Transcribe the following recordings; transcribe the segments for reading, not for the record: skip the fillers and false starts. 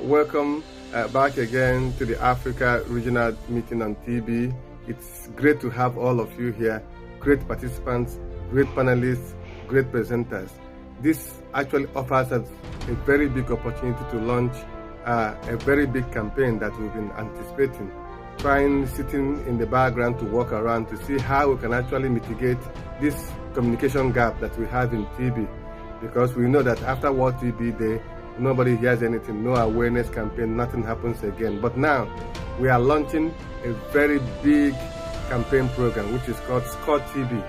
Welcome back again to the Africa Regional Meeting on TB. It's great to have all of you here, great participants, great panelists, great presenters. This actually offers us a very big opportunity to launch a very big campaign that we've been anticipating, sitting in the background to walk around to see how we can actually mitigate this communication gap that we have in TB. Because we know that after World TB Day, nobody hears anything, no awareness campaign, nothing happens again. But now we are launching a very big campaign program which is called SCORE TB.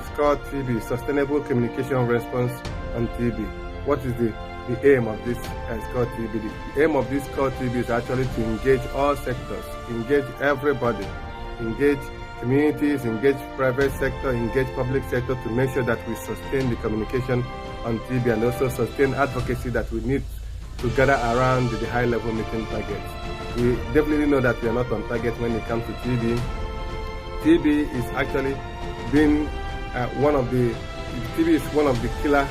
SCORE TB, Sustainable Communication Response on TB. What is the aim of this SCORE TB? The aim of this SCORE TB is actually to engage all sectors, engage everybody, engage communities, engage private sector, engage public sector to make sure that we sustain the communication on TB and also sustain advocacy that we need to gather around the high-level meeting targets. We definitely know that we are not on target when it comes to TB. TB is actually TB is one of the killer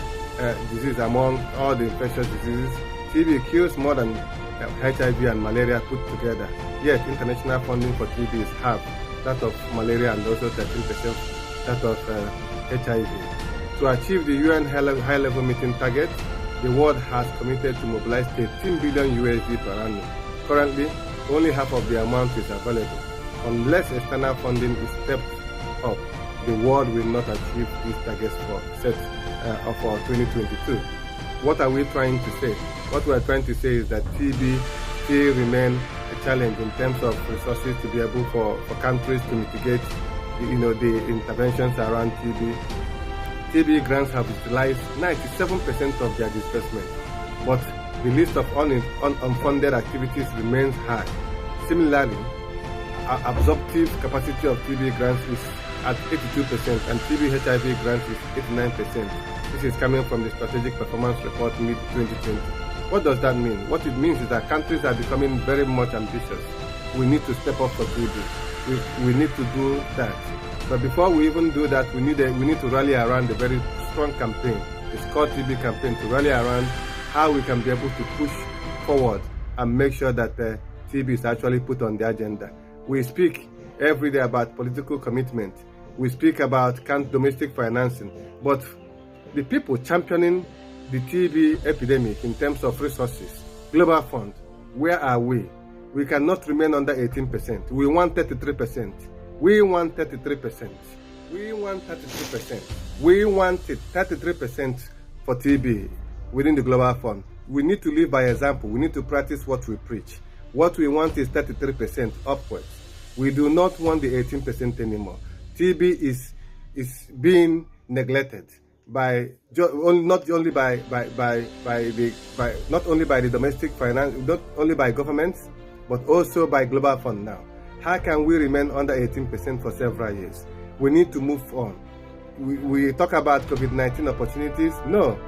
diseases among all the infectious diseases. TB kills more than HIV and malaria put together. Yet international funding for TB is half that of malaria and also 13% that of HIV. To achieve the UN high-level meeting target, the world has committed to mobilize 13 billion USD per annum. Currently, only half of the amount is available. Unless external funding is stepped up, the world will not achieve these targets for 2022. What are we trying to say? What we are trying to say is that TB still remains a challenge in terms of resources to be able for countries to mitigate the interventions around TB. TB grants have utilized 97% of their disbursement, but the list of unfunded activities remains high. Similarly, absorptive capacity of TB grants is at 82% and TB HIV grants is 89%. This is coming from the Strategic Performance Report mid-2020. What does that mean? What it means is that countries are becoming very much ambitious. We need to step up for TB. We need to do that. But before we even do that, we need to rally around a very strong campaign, the SCORE TB campaign, to rally around how we can be able to push forward and make sure that TB is actually put on the agenda. We speak every day about political commitment. We speak about domestic financing. But the people championing the TB epidemic in terms of resources, Global Fund, where are we? We cannot remain under 18%. We want 33%. We want 33%. We want 33%. We want 33% for TB within the Global Fund. We need to live by example. We need to practice what we preach. What we want is 33% upwards. We do not want the 18% anymore. TB is being neglected by not only by the domestic finance, not only by governments, but also by Global Fund now. How can we remain under 18% for several years? We need to move on. We talk about COVID-19 opportunities. No.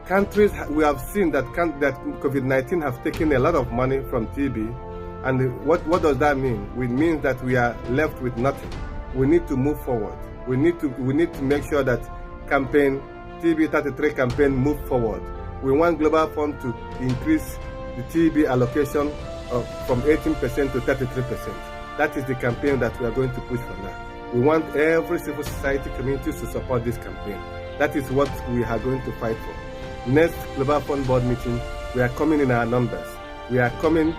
Countries, we have seen that COVID-19 have taken a lot of money from TB. And what does that mean? It means that we are left with nothing. We need to move forward. We need to make sure that campaign TB33 campaign move forward. We want Global Fund to increase the TB allocation from 18% to 33%. That is the campaign that we are going to push for now. We want every civil society communities to support this campaign. That is what we are going to fight for. Next Global Fund board meeting, we are coming in our numbers. We are coming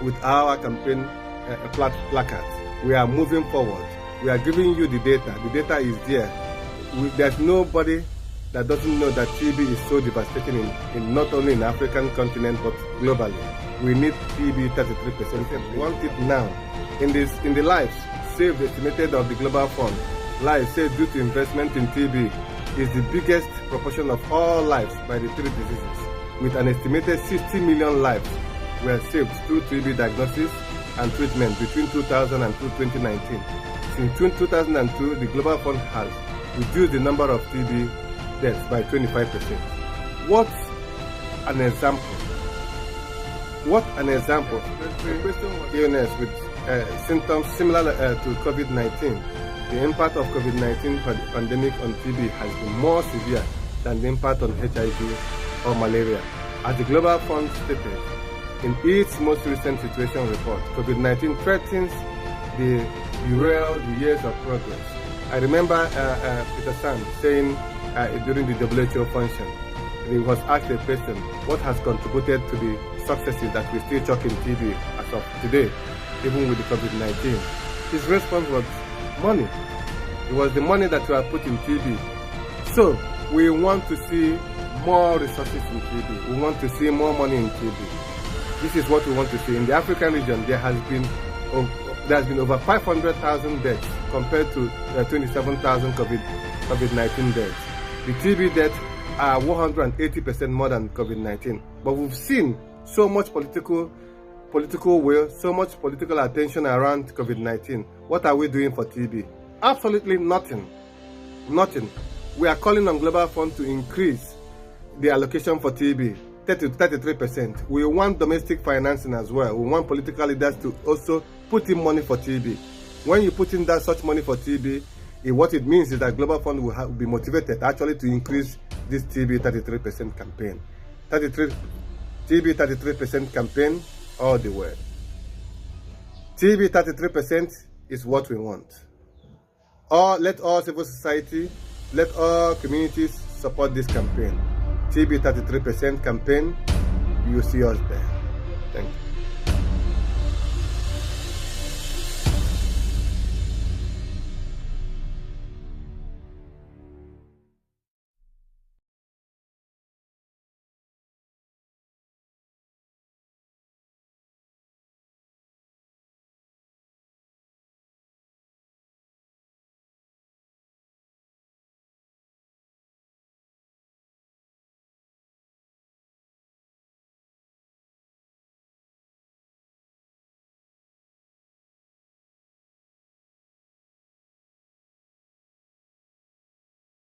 with our campaign placards. We are moving forward. We are giving you the data. The data is there. There's nobody that doesn't know that TB is so devastating in not only in the African continent but globally. We need TB 33%. We want it now. In the lives saved estimated of the Global Fund, lives saved due to investment in TB is the biggest proportion of all lives by the three diseases, with an estimated 60 million lives were saved through TB diagnosis and treatment between 2000 and 2019. Since 2002, the Global Fund has reduced the number of TB deaths by 25%. What an example. What an example. Illness with symptoms similar to COVID-19. The impact of COVID-19 pandemic on TB has been more severe than the impact on HIV or malaria. As the Global Fund stated, In its most recent situation report, COVID-19 threatens the derail the years of progress. I remember Peter Sam saying during the WHO function, he was asked a question, what has contributed to the successes that we still chalk in TB as of today, even with the COVID-19? His response was money. It was the money that we have put in TB. So we want to see more resources in TB. We want to see more money in TB. This is what we want to see. In the African region, there has been over 500,000 deaths compared to 27,000 COVID-19 deaths. The TB deaths are 180% more than COVID-19. But we've seen so much political will, so much political attention around COVID-19. What are we doing for TB? Absolutely nothing. Nothing. We are calling on Global Fund to increase the allocation for TB 33%. We want domestic financing as well. We want political leaders to also put in money for TB. When you put in such money for TB, what it means is that Global Fund will be motivated actually to increase this TB 33% campaign. TB 33% campaign all the way. TB 33% is what we want. Let all civil society, let all communities support this campaign. TB 33% campaign, you see us there. Thank you.